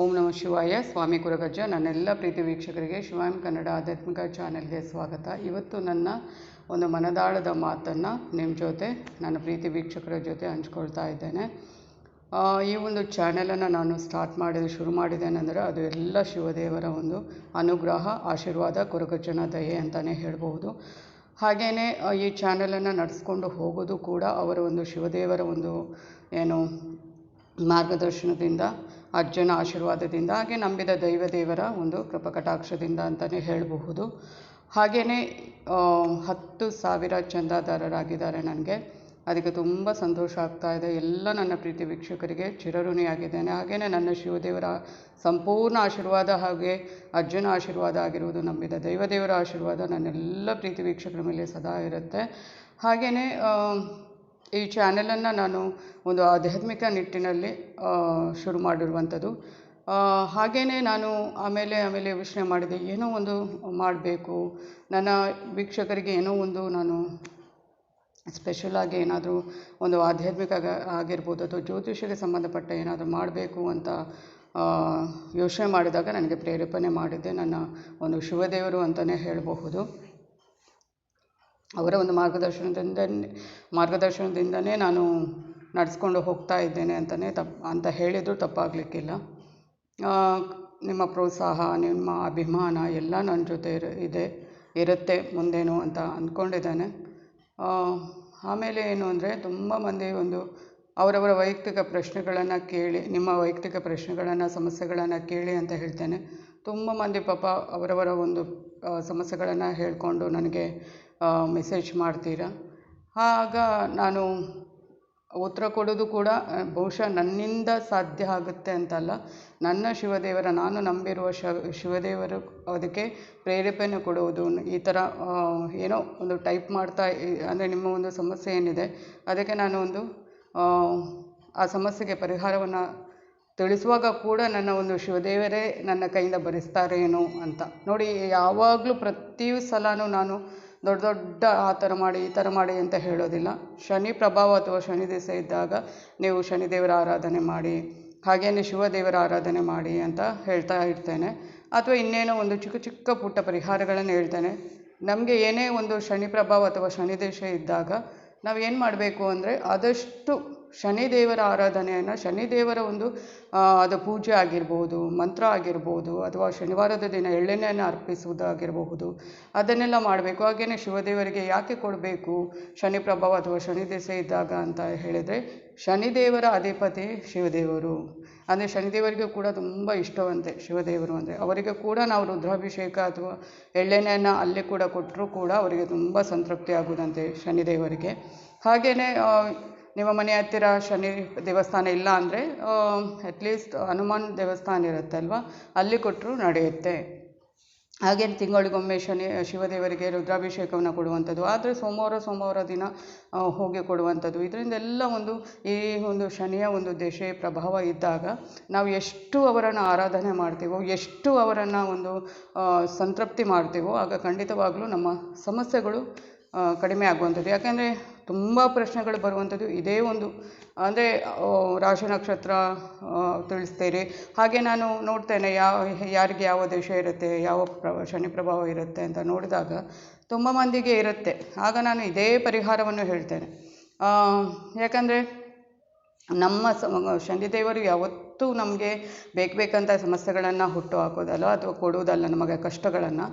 ಓಂ ನಮಃ ಶಿವಾಯ. ಸ್ವಾಮಿ ಕುರಗಜ್ಜ. ನನ್ನೆಲ್ಲ ಪ್ರೀತಿ ವೀಕ್ಷಕರಿಗೆ ಶಿವಾಯಂ ಕನ್ನಡ ಆಧ್ಯಾತ್ಮಿಕ ಚಾನೆಲ್ಗೆ ಸ್ವಾಗತ. ಇವತ್ತು ನನ್ನ ಒಂದು ಮನದಾಳದ ಮಾತನ್ನು ನಿಮ್ಮ ಜೊತೆ, ನನ್ನ ಪ್ರೀತಿ ವೀಕ್ಷಕರ ಜೊತೆ ಹಂಚ್ಕೊಳ್ತಾ ಇದ್ದೇನೆ. ಈ ಒಂದು ಚಾನೆಲನ್ನು ನಾನು ಶುರು ಮಾಡಿದ್ದೇನೆಂದರೆ ಅದು ಎಲ್ಲ ಶಿವದೇವರ ಒಂದು ಅನುಗ್ರಹ, ಆಶೀರ್ವಾದ, ಕುರಗಜ್ಜನ ದಯೆ ಅಂತಲೇ ಹೇಳ್ಬೋದು. ಹಾಗೆಯೇ ಈ ಚಾನೆಲನ್ನು ನಡೆಸ್ಕೊಂಡು ಹೋಗೋದು ಕೂಡ ಅವರ ಒಂದು ಶಿವದೇವರ ಒಂದು ಮಾರ್ಗದರ್ಶನದಿಂದ, ಅಜ್ಜನ ಆಶೀರ್ವಾದದಿಂದ, ಹಾಗೆ ನಂಬಿದ ದೇವರ ಒಂದು ಕೃಪಕಟಾಕ್ಷದಿಂದ ಅಂತಲೇ ಹೇಳಬಹುದು. ಹಾಗೆಯೇ 10,000 ಚಂದಾದಾರರಾಗಿದ್ದಾರೆ ನನಗೆ. ಅದಕ್ಕೆ ತುಂಬ ಸಂತೋಷ ಆಗ್ತಾಯಿದೆ. ಎಲ್ಲ ನನ್ನ ಪ್ರೀತಿ ವೀಕ್ಷಕರಿಗೆ ಚಿರಋಣಿಯಾಗಿದ್ದೇನೆ. ಹಾಗೆಯೇ ನನ್ನ ಶಿವದೇವರ ಸಂಪೂರ್ಣ ಆಶೀರ್ವಾದ, ಹಾಗೆ ಅಜ್ಜನ ಆಶೀರ್ವಾದ ಆಗಿರುವುದು, ನಂಬಿದ ದೇವರ ಆಶೀರ್ವಾದ ನನ್ನೆಲ್ಲ ಪ್ರೀತಿ ವೀಕ್ಷಕರ ಮೇಲೆ ಸದಾ ಇರುತ್ತೆ. ಹಾಗೆಯೇ ಈ ಚಾನೆಲನ್ನು ನಾನು ಒಂದು ಆಧ್ಯಾತ್ಮಿಕ ನಿಟ್ಟಿನಲ್ಲಿ ಶುರು ಮಾಡಿರುವಂಥದ್ದು. ಹಾಗೆಯೇ ನಾನು ಆಮೇಲೆ ಯೋಚನೆ ಮಾಡಿದೆ, ಏನೋ ಒಂದು ಮಾಡಬೇಕು, ನನ್ನ ವೀಕ್ಷಕರಿಗೆ ಏನೋ ಒಂದು ನಾನು ಸ್ಪೆಷಲಾಗಿ ಏನಾದರೂ ಒಂದು ಆಧ್ಯಾತ್ಮಿಕ ಆಗಿರ್ಬೋದು ಅಥವಾ ಜ್ಯೋತಿಷ್ಯಕ್ಕೆ ಸಂಬಂಧಪಟ್ಟ ಏನಾದರೂ ಮಾಡಬೇಕು ಅಂತ ಯೋಚನೆ ಮಾಡಿದಾಗ ನನಗೆ ಪ್ರೇರೇಪಣೆ ಮಾಡಿದ್ದೆ ನನ್ನ ಒಂದು ಶಿವದೇವರು ಅಂತಲೇ ಹೇಳಬಹುದು. ಅವರ ಒಂದು ಮಾರ್ಗದರ್ಶನದಿಂದನೇ ನಾನು ನಡೆಸ್ಕೊಂಡು ಹೋಗ್ತಾ ಇದ್ದೇನೆ ಅಂತ ಹೇಳಿದರೂ ತಪ್ಪಾಗಲಿಕ್ಕಿಲ್ಲ. ನಿಮ್ಮ ಪ್ರೋತ್ಸಾಹ, ನಿಮ್ಮ ಅಭಿಮಾನ ಎಲ್ಲ ನನ್ನ ಜೊತೆ ಇರುತ್ತೆ ಮುಂದೇನು ಅಂತ ಅಂದ್ಕೊಂಡಿದ್ದೇನೆ. ಆಮೇಲೆ ಏನು ಅಂದರೆ, ತುಂಬ ಮಂದಿ ಒಂದು ಅವರವರ ವೈಯಕ್ತಿಕ ಪ್ರಶ್ನೆಗಳನ್ನು ಕೇಳಿ, ನಿಮ್ಮ ವೈಯಕ್ತಿಕ ಪ್ರಶ್ನೆಗಳನ್ನು, ಸಮಸ್ಯೆಗಳನ್ನು ಕೇಳಿ ಅಂತ ಹೇಳ್ತೇನೆ. ತುಂಬ ಮಂದಿ ಪಾಪ ಅವರವರ ಒಂದು ಸಮಸ್ಯೆಗಳನ್ನು ಹೇಳಿಕೊಂಡು ನನಗೆ ಮೆಸೇಜ್ ಮಾಡ್ತೀರಾ. ಆಗ ನಾನು ಉತ್ತರ ಕೊಡೋದು ಕೂಡ ಬಹುಶಃ ನನ್ನಿಂದ ಸಾಧ್ಯ ಆಗುತ್ತೆ ಅಂತಲ್ಲ, ನನ್ನ ಶಿವದೇವರ, ನಾನು ನಂಬಿರುವ ಶಿವದೇವರು ಅದಕ್ಕೆ ಪ್ರೇರೇಪಣೆ ಕೊಡುವುದು. ಈ ಥರ ಏನೋ ಒಂದು ಟೈಪ್ ಮಾಡ್ತಾ, ಅಂದರೆ ನಿಮ್ಮ ಒಂದು ಸಮಸ್ಯೆ ಏನಿದೆ ಅದಕ್ಕೆ ನಾನು ಒಂದು ಆ ಸಮಸ್ಯೆಗೆ ಪರಿಹಾರವನ್ನು ತಿಳಿಸುವಾಗ ಕೂಡ ನನ್ನ ಒಂದು ಶಿವದೇವರೇ ನನ್ನ ಕೈಯಿಂದ ಭರಿಸ್ತಾರೇನೋ ಅಂತ ನೋಡಿ. ಯಾವಾಗಲೂ ಪ್ರತಿ ಸಲನೂ ನಾನು ದೊಡ್ಡ ಆ ಥರ ಮಾಡಿ ಈ ಥರ ಮಾಡಿ ಅಂತ ಹೇಳೋದಿಲ್ಲ. ಶನಿ ಪ್ರಭಾವ ಅಥವಾ ಶನಿ ದಿವಸ ಇದ್ದಾಗ ನೀವು ಶನಿದೇವರ ಆರಾಧನೆ ಮಾಡಿ, ಹಾಗೆಯೇ ಶಿವದೇವರ ಆರಾಧನೆ ಮಾಡಿ ಅಂತ ಹೇಳ್ತಾ ಇರ್ತೇನೆ. ಅಥವಾ ಇನ್ನೇನೋ ಒಂದು ಚಿಕ್ಕ ಪುಟ್ಟ ಪರಿಹಾರಗಳನ್ನು ಹೇಳ್ತೇನೆ. ನಮಗೆ ಏನೇ ಒಂದು ಶನಿ ಪ್ರಭಾವ ಅಥವಾ ಶನಿ ದೇಶ ಇದ್ದಾಗ ನಾವು ಏನು ಮಾಡಬೇಕು ಅಂದರೆ, ಆದಷ್ಟು ಶನಿದೇವರ ಆರಾಧನೆಯನ್ನು, ಶನಿದೇವರ ಒಂದು ಅದು ಪೂಜೆ ಆಗಿರ್ಬೋದು, ಮಂತ್ರ ಆಗಿರ್ಬೋದು, ಅಥವಾ ಶನಿವಾರದ ದಿನ ಎಳ್ಳೆಣ್ಣೆಯನ್ನು ಅರ್ಪಿಸುವುದಾಗಿರಬಹುದು, ಅದನ್ನೆಲ್ಲ ಮಾಡಬೇಕು. ಹಾಗೆಯೇ ಶಿವದೇವರಿಗೆ ಯಾಕೆ ಕೊಡಬೇಕು ಶನಿ ಪ್ರಭಾವ ಅಥವಾ ಶನಿ ದೆಸೆ ಇದ್ದಾಗ ಅಂತ ಹೇಳಿದರೆ, ಶನಿದೇವರ ಅಧಿಪತಿ ಶಿವದೇವರು. ಅಂದರೆ ಶನಿದೇವರಿಗೆ ಕೂಡ ತುಂಬ ಇಷ್ಟವಂತೆ ಶಿವದೇವರು ಅಂದರೆ. ಅವರಿಗೆ ಕೂಡ ನಾವು ರುದ್ರಾಭಿಷೇಕ ಅಥವಾ ಎಳ್ಳೆಣ್ಣೆಯನ್ನು ಅಲ್ಲಿ ಕೂಡ ಕೊಟ್ಟರೂ ಕೂಡ ಅವರಿಗೆ ತುಂಬ ಸಂತೃಪ್ತಿ ಆಗುವುದಂತೆ ಶನಿದೇವರಿಗೆ. ಹಾಗೆಯೇ ನಿಮ್ಮ ಮನೆ ಹತ್ತಿರ ಶನಿ ದೇವಸ್ಥಾನ ಇಲ್ಲ ಅಂದರೆ ಅಟ್ಲೀಸ್ಟ್ ಹನುಮಾನ್ ದೇವಸ್ಥಾನ ಇರುತ್ತಲ್ವ, ಅಲ್ಲಿ ಕೊಟ್ಟರೂ ನಡೆಯುತ್ತೆ. ಹಾಗೆಯೇ ತಿಂಗಳಿಗೊಮ್ಮೆ ಶಿವದೇವರಿಗೆ ರುದ್ರಾಭಿಷೇಕವನ್ನು ಕೊಡುವಂಥದ್ದು, ಆದರೆ ಸೋಮವಾರ ದಿನ ಹೋಗಿ ಕೊಡುವಂಥದ್ದು. ಇದರಿಂದೆಲ್ಲ ಈ ಒಂದು ಶನಿಯ ಒಂದು ದೆಸೆ ಪ್ರಭಾವ ಇದ್ದಾಗ ನಾವು ಎಷ್ಟು ಅವರನ್ನು ಆರಾಧನೆ ಮಾಡ್ತೀವೋ, ಎಷ್ಟು ಅವರನ್ನು ಒಂದು ಸಂತೃಪ್ತಿ ಮಾಡ್ತೀವೋ, ಆಗ ಖಂಡಿತವಾಗಲೂ ನಮ್ಮ ಸಮಸ್ಯೆಗಳು ಕಡಿಮೆ ಆಗುವಂಥದ್ದು. ಯಾಕೆಂದರೆ ತುಂಬ ಪ್ರಶ್ನೆಗಳು ಬರುವಂಥದ್ದು ಇದೇ ಒಂದು, ಅಂದರೆ ರಾಶಿ ನಕ್ಷತ್ರ ತಿಳಿಸ್ತೀರಿ. ಹಾಗೆ ನಾನು ನೋಡ್ತೇನೆ ಯಾರಿಗೆ ಯಾವ ದೇಶ ಇರುತ್ತೆ, ಯಾವ ಶನಿ ಪ್ರಭಾವ ಇರುತ್ತೆ ಅಂತ ನೋಡಿದಾಗ ತುಂಬ ಮಂದಿಗೆ ಇರುತ್ತೆ. ಆಗ ನಾನು ಇದೇ ಪರಿಹಾರವನ್ನು ಹೇಳ್ತೇನೆ. ಯಾಕಂದರೆ ನಮ್ಮ ಶನಿದೇವರು ಯಾವತ್ತೂ ನಮಗೆ ಬೇಕಂತ ಸಮಸ್ಯೆಗಳನ್ನು ಹುಟ್ಟು ಹಾಕೋದಲ್ಲ ಅಥವಾ ಕೊಡುವುದಲ್ಲ, ನಮಗೆ ಕಷ್ಟಗಳನ್ನು.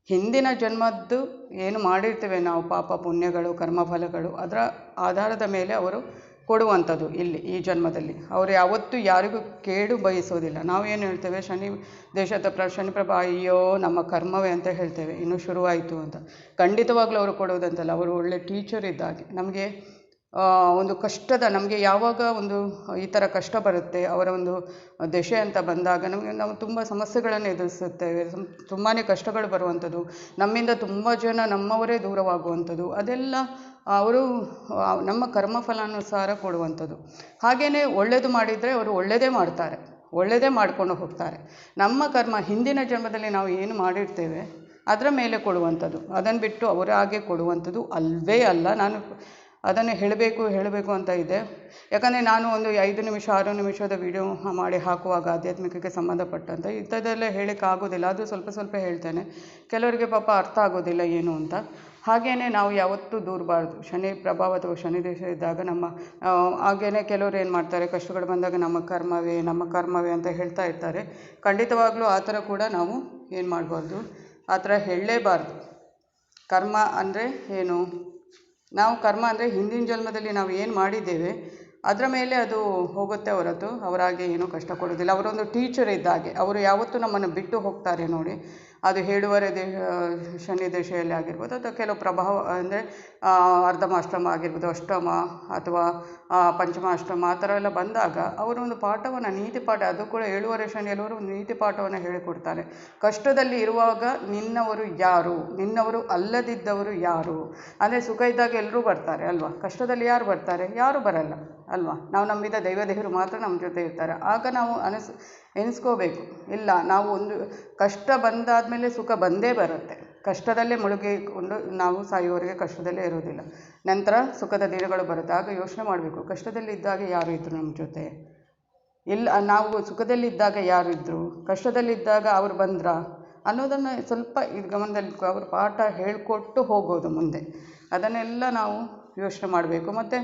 ಹಿಂದಿನ ಜನ್ಮದ್ದು ಏನು ಮಾಡಿರ್ತೇವೆ ನಾವು, ಪಾಪ ಪುಣ್ಯಗಳು, ಕರ್ಮಫಲಗಳು, ಅದರ ಆಧಾರದ ಮೇಲೆ ಅವರು ಕೊಡುವಂಥದ್ದು. ಈ ಜನ್ಮದಲ್ಲಿ ಅವರು ಯಾವತ್ತೂ ಯಾರಿಗೂ ಕೇಡು ಬಯಸೋದಿಲ್ಲ. ನಾವೇನು ಹೇಳ್ತೇವೆ, ಶನಿ ದೇಶದ ಶನಿ ಪ್ರಭಾ, ಅಯ್ಯೋ ನಮ್ಮ ಕರ್ಮವೇ ಅಂತ ಹೇಳ್ತೇವೆ, ಇನ್ನೂ ಶುರುವಾಯಿತು ಅಂತ. ಖಂಡಿತವಾಗ್ಲೂ ಅವರು ಕೊಡುವುದಂತಲ್ಲ, ಅವರು ಒಳ್ಳೆ ಟೀಚರ್ ಇದ್ದಾಗೆ. ನಮಗೆ ಒಂದು ನಮಗೆ ಯಾವಾಗ ಒಂದು ಈ ಥರ ಕಷ್ಟ ಬರುತ್ತೆ, ಅವರ ಒಂದು ದೆಸೆ ಅಂತ ಬಂದಾಗ ನಾವು ತುಂಬ ಸಮಸ್ಯೆಗಳನ್ನು ಎದುರಿಸುತ್ತೇವೆ, ತುಂಬಾ ಕಷ್ಟಗಳು ಬರುವಂಥದ್ದು, ನಮ್ಮಿಂದ ತುಂಬ ಜನ ನಮ್ಮವರೇ ದೂರವಾಗುವಂಥದ್ದು, ಅದೆಲ್ಲ ಅವರು ನಮ್ಮ ಕರ್ಮಫಲಾನುಸಾರ ಕೊಡುವಂಥದ್ದು. ಹಾಗೆಯೇ ಒಳ್ಳೆಯದು ಮಾಡಿದರೆ ಅವರು ಒಳ್ಳೆಯದೇ ಮಾಡ್ತಾರೆ, ಒಳ್ಳೆಯದೇ ಮಾಡ್ಕೊಂಡು ಹೋಗ್ತಾರೆ. ನಮ್ಮ ಕರ್ಮ ಹಿಂದಿನ ಜನ್ಮದಲ್ಲಿ ನಾವು ಏನು ಮಾಡಿರ್ತೇವೆ ಅದರ ಮೇಲೆ ಕೊಡುವಂಥದ್ದು, ಅದನ್ನು ಬಿಟ್ಟು ಅವರಾಗೆ ಕೊಡುವಂಥದ್ದು ಅಲ್ವೇ ಅಲ್ಲ. ನಾನು ಅದನ್ನು ಹೇಳಬೇಕು ಅಂತ ಇದೆ. ಯಾಕಂದರೆ ನಾನು ಒಂದು 5 ನಿಮಿಷ 6 ನಿಮಿಷದ ವಿಡಿಯೋ ಮಾಡಿ ಹಾಕುವಾಗ ಆಧ್ಯಾತ್ಮಿಕಕ್ಕೆ ಸಂಬಂಧಪಟ್ಟಂತೆ ಇಂಥದ್ದೆಲ್ಲ ಹೇಳೋಕ್ಕಾಗೋದಿಲ್ಲ. ಅದು ಸ್ವಲ್ಪ ಹೇಳ್ತೇನೆ. ಕೆಲವರಿಗೆ ಪಾಪ ಅರ್ಥ ಆಗೋದಿಲ್ಲ ಏನು ಅಂತ. ಹಾಗೆಯೇ ನಾವು ಯಾವತ್ತೂ ದೂರಬಾರ್ದು. ಶನಿ ಪ್ರಭಾವ ಅಥವಾ ಶನಿ ದೇಶ ಇದ್ದಾಗ ಹಾಗೆಯೇ ಕೆಲವರು ಏನು ಮಾಡ್ತಾರೆ, ಕಷ್ಟಗಳು ಬಂದಾಗ ನಮ್ಮ ಕರ್ಮವೇ ಅಂತ ಹೇಳ್ತಾ ಇರ್ತಾರೆ. ಖಂಡಿತವಾಗ್ಲೂ ಆ ಥರ ಕೂಡ ನಾವು ಏನು ಮಾಡಬಾರ್ದು, ಆ ಥರ ಹೇಳಲೇಬಾರ್ದು. ಕರ್ಮ ಅಂದರೆ ಏನು? ನಾವು ಕರ್ಮ ಅಂದರೆ ಹಿಂದಿನ ಜನ್ಮದಲ್ಲಿ ನಾವು ಏನು ಮಾಡಿದ್ದೇವೆ ಅದರ ಮೇಲೆ ಅದು ಹೋಗುತ್ತೆ ಹೊರತು ಅವರಾಗೆ ಏನೂ ಕಷ್ಟ ಕೊಡೋದಿಲ್ಲ. ಅವರೊಂದು ಟೀಚರ್ ಇದ್ದಾಗೆ. ಅವರು ಯಾವತ್ತೂ ನಮ್ಮನ್ನು ಬಿಟ್ಟು ಹೋಗ್ತಾರೆ ನೋಡಿ. ಅದು 7ನೇ ಶನಿ ದಶೆಯಲ್ಲಿ ಆಗಿರ್ಬೋದು, ಅಥವಾ ಕೆಲವು ಪ್ರಭಾವ ಅಂದರೆ ಅರ್ಧಮಾಷ್ಟಮ ಆಗಿರ್ಬೋದು, ಅಷ್ಟಮ ಅಥವಾ ಪಂಚಮಾಷ್ಟಮ ಆ ಥರ ಎಲ್ಲ ಬಂದಾಗ ಅವರೊಂದು ಪಾಠವನ್ನು, ನೀತಿ ಪಾಠ, ಅದು ಕೂಡ 7ನೇ ಶನಿಯಲ್ಲವರು ಒಂದು ನೀತಿ ಪಾಠವನ್ನು ಹೇಳಿಕೊಡ್ತಾರೆ. ಕಷ್ಟದಲ್ಲಿ ಇರುವಾಗ ನಿನ್ನವರು ಯಾರು, ನಿನ್ನವರು ಅಲ್ಲದಿದ್ದವರು ಯಾರು? ಅಂದರೆ ಸುಖ ಇದ್ದಾಗ ಎಲ್ಲರೂ ಬರ್ತಾರೆ ಅಲ್ವಾ, ಕಷ್ಟದಲ್ಲಿ ಯಾರು ಬರ್ತಾರೆ? ಯಾರೂ ಬರಲ್ಲ ಅಲ್ವಾ. ನಾವು ನಂಬಿದ ದೇವರು ಮಾತ್ರ ನಮ್ಮ ಜೊತೆ ಇರ್ತಾರೆ. ಆಗ ನಾವು ಎನಿಸ್ಕೋಬೇಕು, ಇಲ್ಲ ನಾವು ಒಂದು ಕಷ್ಟ ಬಂದಾದಮೇಲೆ ಸುಖ ಬಂದೇ ಬರುತ್ತೆ. ಕಷ್ಟದಲ್ಲೇ ಮುಳುಗಿಕೊಂಡು ನಾವು ಸಾಯುವವರೆಗೆ ಕಷ್ಟದಲ್ಲೇ ಇರೋದಿಲ್ಲ. ನಂತರ ಸುಖದ ದಿನಗಳು ಬರುತ್ತೆ. ಆಗ ಯೋಚನೆ ಮಾಡಬೇಕು, ಕಷ್ಟದಲ್ಲಿದ್ದಾಗ ಯಾರು ಇದ್ದರು ನಮ್ಮ ಜೊತೆ? ಇಲ್ಲ, ನಾವು ಸುಖದಲ್ಲಿದ್ದಾಗ ಯಾರು ಇದ್ದರು, ಕಷ್ಟದಲ್ಲಿದ್ದಾಗ ಅವ್ರು ಬಂದ್ರಾ ಅನ್ನೋದನ್ನು ಸ್ವಲ್ಪ ಇದು ಗಮನದಲ್ಲಿ ಅವರು ಪಾಠ ಹೇಳಿಕೊಟ್ಟು ಹೋಗೋದು ಮುಂದೆ. ಅದನ್ನೆಲ್ಲ ನಾವು ಯೋಚನೆ ಮಾಡಬೇಕು. ಮತ್ತು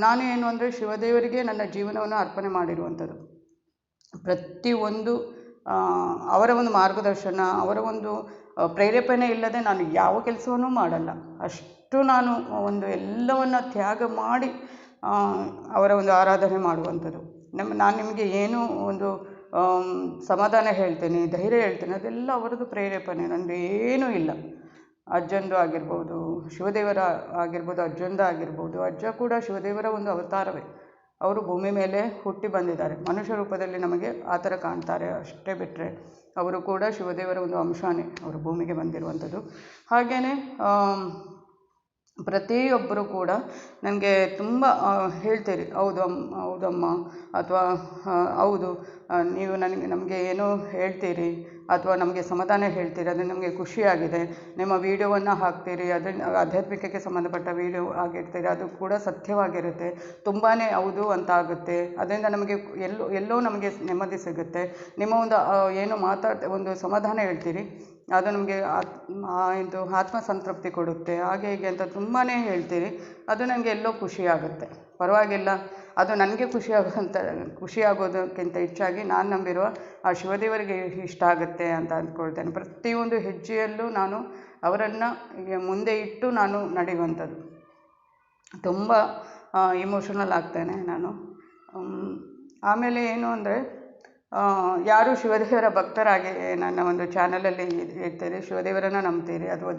ನಾನು ಏನು ಅಂದರೆ ಶಿವದೇವರಿಗೆ ನನ್ನ ಜೀವನವನ್ನು ಅರ್ಪಣೆ ಮಾಡಿರುವಂಥದ್ದು. ಪ್ರತಿಯೊಂದು ಅವರ ಒಂದು ಮಾರ್ಗದರ್ಶನ, ಅವರ ಒಂದು ಪ್ರೇರೇಪಣೆ ಇಲ್ಲದೆ ನಾನು ಯಾವ ಕೆಲಸವನ್ನೂ ಮಾಡಲ್ಲ. ಅಷ್ಟು ನಾನು ಒಂದು ಎಲ್ಲವನ್ನು ತ್ಯಾಗ ಮಾಡಿ ಅವರ ಒಂದು ಆರಾಧನೆ ಮಾಡುವಂಥದ್ದು. ನಾನು ನಿಮಗೆ ಏನೂ ಒಂದು ಸಮಾಧಾನ ಹೇಳ್ತೇನೆ, ಧೈರ್ಯ ಹೇಳ್ತೇನೆ, ಅದೆಲ್ಲ ಅವರದ್ದು ಪ್ರೇರೇಪಣೆ, ನನಗೆ ಏನೂ ಇಲ್ಲ. ಅಜ್ಜಂದು ಆಗಿರ್ಬೋದು, ಶಿವದೇವರ ಆಗಿರ್ಬೋದು, ಅಜ್ಜಂದ ಆಗಿರ್ಬೋದು. ಅಜ್ಜ ಕೂಡ ಶಿವದೇವರ ಒಂದು ಅವತಾರವೇ. ಅವರು ಭೂಮಿ ಮೇಲೆ ಹುಟ್ಟಿ ಬಂದಿದ್ದಾರೆ, ಮನುಷ್ಯ ರೂಪದಲ್ಲಿ ನಮಗೆ ಆ ಥರ ಕಾಣ್ತಾರೆ. ಅಷ್ಟೇ ಬಿಟ್ಟರೆ ಅವರು ಕೂಡ ಶಿವದೇವರ ಒಂದು ಅಂಶನೇ, ಅವರು ಭೂಮಿಗೆ ಬಂದಿರುವಂಥದ್ದು. ಹಾಗೆಯೇ ಪ್ರತಿಯೊಬ್ಬರು ಕೂಡ ನನಗೆ ತುಂಬ ಹೇಳ್ತೀರಿ, ಹೌದಮ್ಮ, ಅಥವಾ ಹೌದು ನೀವು ನಮಗೆ ಏನೋ ಹೇಳ್ತೀರಿ ಅಥವಾ ನಮಗೆ ಸಮಾಧಾನ ಹೇಳ್ತೀರಿ, ಅದು ನಮಗೆ ಖುಷಿಯಾಗಿದೆ. ನಿಮ್ಮ ವೀಡಿಯೋವನ್ನು ಹಾಕ್ತೀರಿ, ಅದನ್ನು ಆಧ್ಯಾತ್ಮಿಕಕ್ಕೆ ಸಂಬಂಧಪಟ್ಟ ವೀಡಿಯೋ ಆಗಿರ್ತೀರಿ, ಅದು ಕೂಡ ಸತ್ಯವಾಗಿರುತ್ತೆ. ತುಂಬಾ ಹೌದು ಅಂತ ಆಗುತ್ತೆ. ಅದರಿಂದ ನಮಗೆ ಎಲ್ಲೋ ನಮಗೆ ನೆಮ್ಮದಿ ಸಿಗುತ್ತೆ. ನಿಮ್ಮ ಒಂದು ಏನು ಒಂದು ಸಮಾಧಾನ ಹೇಳ್ತೀರಿ, ಅದು ನಮಗೆ ಇದು ಆತ್ಮಸಂತೃಪ್ತಿ ಕೊಡುತ್ತೆ. ಹಾಗೆ ಹೀಗೆ ಅಂತ ತುಂಬಾ ಹೇಳ್ತೀರಿ. ಅದು ನನಗೆ ಎಲ್ಲೋ ಖುಷಿಯಾಗುತ್ತೆ. ಪರವಾಗಿಲ್ಲ, ಅದು ನನಗೆ ಖುಷಿಯಾಗೋದಕ್ಕಿಂತ ಹೆಚ್ಚಾಗಿ ನಾನು ನಂಬಿರುವ ಆ ಶಿವದೇವರಿಗೆ ಇಷ್ಟ ಆಗುತ್ತೆ ಅಂತ ಅಂದ್ಕೊಳ್ತೇನೆ. ಪ್ರತಿಯೊಂದು ಹೆಜ್ಜೆಯಲ್ಲೂ ನಾನು ಅವರನ್ನು ಮುಂದೆ ಇಟ್ಟು ನಾನು ನಡೆಯುವಂಥದ್ದು. ತುಂಬ ಇಮೋಷನಲ್ ಆಗ್ತೇನೆ ನಾನು. ಆಮೇಲೆ ಏನು ಅಂದರೆ, ಯಾರು ಶಿವದೇವರ ಭಕ್ತರಾಗಿ ನನ್ನ ಒಂದು ಚಾನಲಲ್ಲಿ ಇರ್ತೀರಿ, ಶಿವದೇವರನ್ನು ನಂಬ್ತೀರಿ ಅಥವಾ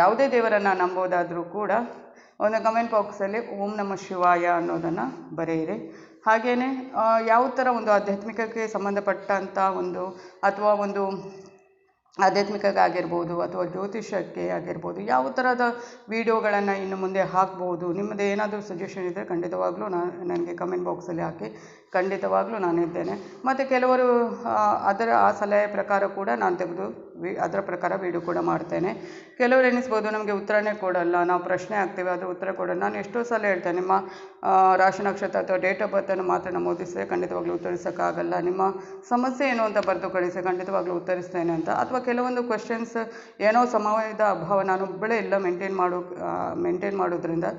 ಯಾವುದೇ ದೇವರನ್ನು ನಂಬೋದಾದರೂ ಕೂಡ ಒಂದು ಕಮೆಂಟ್ ಬಾಕ್ಸಲ್ಲಿ ಓಂ ನಮಃ ಶಿವಾಯ ಅನ್ನೋದನ್ನು ಬರೆಯಿರಿ. ಹಾಗೆಯೇ ಯಾವ ಥರ ಒಂದು ಆಧ್ಯಾತ್ಮಿಕಕ್ಕೆ ಸಂಬಂಧಪಟ್ಟಂಥ ಅಥವಾ ಒಂದು ಆಧ್ಯಾತ್ಮಿಕಕ್ಕಾಗಿರ್ಬೋದು ಅಥವಾ ಜ್ಯೋತಿಷ್ಯಕ್ಕೆ ಆಗಿರ್ಬೋದು, ಯಾವ ಥರದ ವೀಡಿಯೋಗಳನ್ನು ಇನ್ನು ಮುಂದೆ ಹಾಕ್ಬೋದು, ನಿಮ್ಮದು ಏನಾದರೂ ಸಜೆಷನ್ ಇದ್ದರೆ ಖಂಡಿತವಾಗ್ಲೂ ನನಗೆ ಕಮೆಂಟ್ ಬಾಕ್ಸಲ್ಲಿ ಹಾಕಿ. ಖಂಡಿತವಾಗ್ಲೂ ನಾನಿದ್ದೇನೆ. ಮತ್ತು ಕೆಲವರು ಆ ಸಲಹೆ ಪ್ರಕಾರ ಕೂಡ ನಾನು ತೆಗೆದು ಅದರ ಪ್ರಕಾರ ವೀಡಿಯೋ ಕೂಡ ಮಾಡ್ತೇನೆ. ಕೆಲವರು ಎನಿಸ್ಬೋದು ನಮಗೆ ಉತ್ತರನೇ ಕೊಡಲ್ಲ, ನಾವು ಪ್ರಶ್ನೆ ಹಾಕ್ತೇವೆ ಅದು ಉತ್ತರ ಕೊಡಲ್ಲ. ನಾನು ಎಷ್ಟೋ ಸಲ ಹೇಳ್ತೇನೆ, ನಿಮ್ಮ ರಾಶಿ ನಕ್ಷತ್ರ ಅಥವಾ ಡೇಟ್ ಆಫ್ ಬರ್ತನ್ನು ಮಾತ್ರ ನಮೂದಿಸಿದ್ರೆ ಖಂಡಿತವಾಗ್ಲೂ ಉತ್ತರಿಸೋಕ್ಕಾಗಲ್ಲ. ನಿಮ್ಮ ಸಮಸ್ಯೆ ಏನು ಅಂತ ಬರೆದು ಕಳಿಸಿ, ಖಂಡಿತವಾಗ್ಲೂ ಉತ್ತರಿಸ್ತೇನೆ ಅಂತ. ಅಥವಾ ಕೆಲವೊಂದು ಕ್ವೆಶನ್ಸ್ ಏನೋ ಸಮಯದ ಅಭಾವ, ನಾನೊಬ್ಬಳೇ ಎಲ್ಲ ಮೇಂಟೈನ್ ಮಾಡೋದ್ರಿಂದ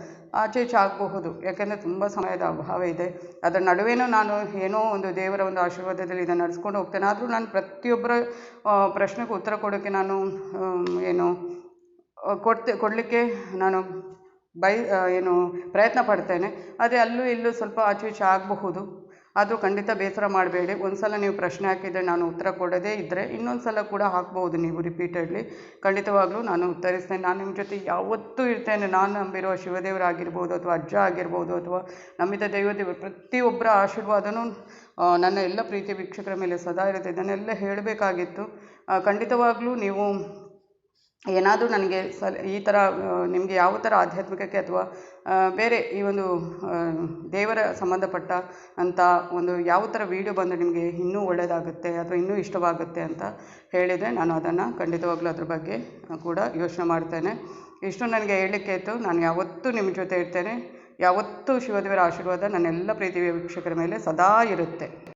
ಆಚೆ ಈಚೆ ಆಗಬಹುದು. ಯಾಕೆಂದರೆ ತುಂಬ ಸಮಯದ ಅಭಾವ ಇದೆ. ಅದರ ನಡುವೆನೂ ನಾನು ಏನೋ ಒಂದು ದೇವರ ಒಂದು ಆಶೀರ್ವಾದದಲ್ಲಿ ಇದನ್ನು ನಡೆಸ್ಕೊಂಡು ಹೋಗ್ತೇನೆ. ಆದರೂ ನಾನು ಪ್ರತಿಯೊಬ್ಬರ ಪ್ರಶ್ನೆಗೆ ಉತ್ತರ ಕೊಡೋಕ್ಕೆ ನಾನು ಕೊಡಲಿಕ್ಕೆ ನಾನು ಪ್ರಯತ್ನ ಪಡ್ತೇನೆ. ಆದರೆ ಅಲ್ಲೂ ಇಲ್ಲೂ ಸ್ವಲ್ಪ ಆಚೆ ಈಚೆ ಆಗಬಹುದು. ಆದರೂ ಖಂಡಿತ ಬೇಸರ ಮಾಡಬೇಡಿ. ಒಂದು ಸಲ ನೀವು ಪ್ರಶ್ನೆ ಹಾಕಿದರೆ ನಾನು ಉತ್ತರ ಕೊಡದೇ ಇದ್ದರೆ ಇನ್ನೊಂದು ಸಲ ಕೂಡ ಹಾಕ್ಬೋದು ನೀವು ರಿಪೀಟೆಡ್ಲಿ. ಖಂಡಿತವಾಗ್ಲೂ ನಾನು ಉತ್ತರಿಸ್ತೇನೆ. ನಾನು ನಿಮ್ಮ ಜೊತೆ ಯಾವತ್ತೂ ಇರ್ತೇನೆ. ನಾನು ನಂಬಿರುವ ಶಿವದೇವರಾಗಿರ್ಬೋದು ಅಥವಾ ಅಜ್ಜ ಆಗಿರ್ಬೋದು ಅಥವಾ ನಂಬಿದ ದೇವರು, ಪ್ರತಿಯೊಬ್ಬರ ಆಶೀರ್ವಾದನೂ ನನ್ನ ಎಲ್ಲ ಪ್ರೀತಿ ವೀಕ್ಷಕರ ಮೇಲೆ ಸದಾ ಇರುತ್ತೆ. ಇದನ್ನೆಲ್ಲ ಹೇಳಬೇಕಾಗಿತ್ತು. ಖಂಡಿತವಾಗ್ಲೂ ನೀವು ಏನಾದರೂ ನನಗೆ ಈ ಥರ ನಿಮಗೆ ಯಾವ ಥರ ಆಧ್ಯಾತ್ಮಿಕಕ್ಕೆ ಅಥವಾ ಬೇರೆ ಈ ಒಂದು ದೇವರ ಸಂಬಂಧಪಟ್ಟ ಅಂತ ಒಂದು ಯಾವ ಥರ ವೀಡಿಯೋ ಬಂದು ನಿಮಗೆ ಇನ್ನೂ ಒಳ್ಳೆಯದಾಗುತ್ತೆ ಅಥವಾ ಇನ್ನೂ ಇಷ್ಟವಾಗುತ್ತೆ ಅಂತ ಹೇಳಿದರೆ ನಾನು ಅದನ್ನು ಖಂಡಿತವಾಗ್ಲೂ ಅದ್ರ ಬಗ್ಗೆ ಕೂಡ ಯೋಚನೆ ಮಾಡ್ತೇನೆ. ಇಷ್ಟು ನನಗೆ ಹೇಳಲಿಕ್ಕೆ ಇತ್ತು. ನಾನು ಯಾವತ್ತೂ ನಿಮ್ಮ ಜೊತೆ ಇರ್ತೇನೆ. ಯಾವತ್ತೂ ಶಿವದೇವರ ಆಶೀರ್ವಾದ ನನ್ನೆಲ್ಲ ಪ್ರೀತಿ ವೀಕ್ಷಕರ ಮೇಲೆ ಸದಾ ಇರುತ್ತೆ.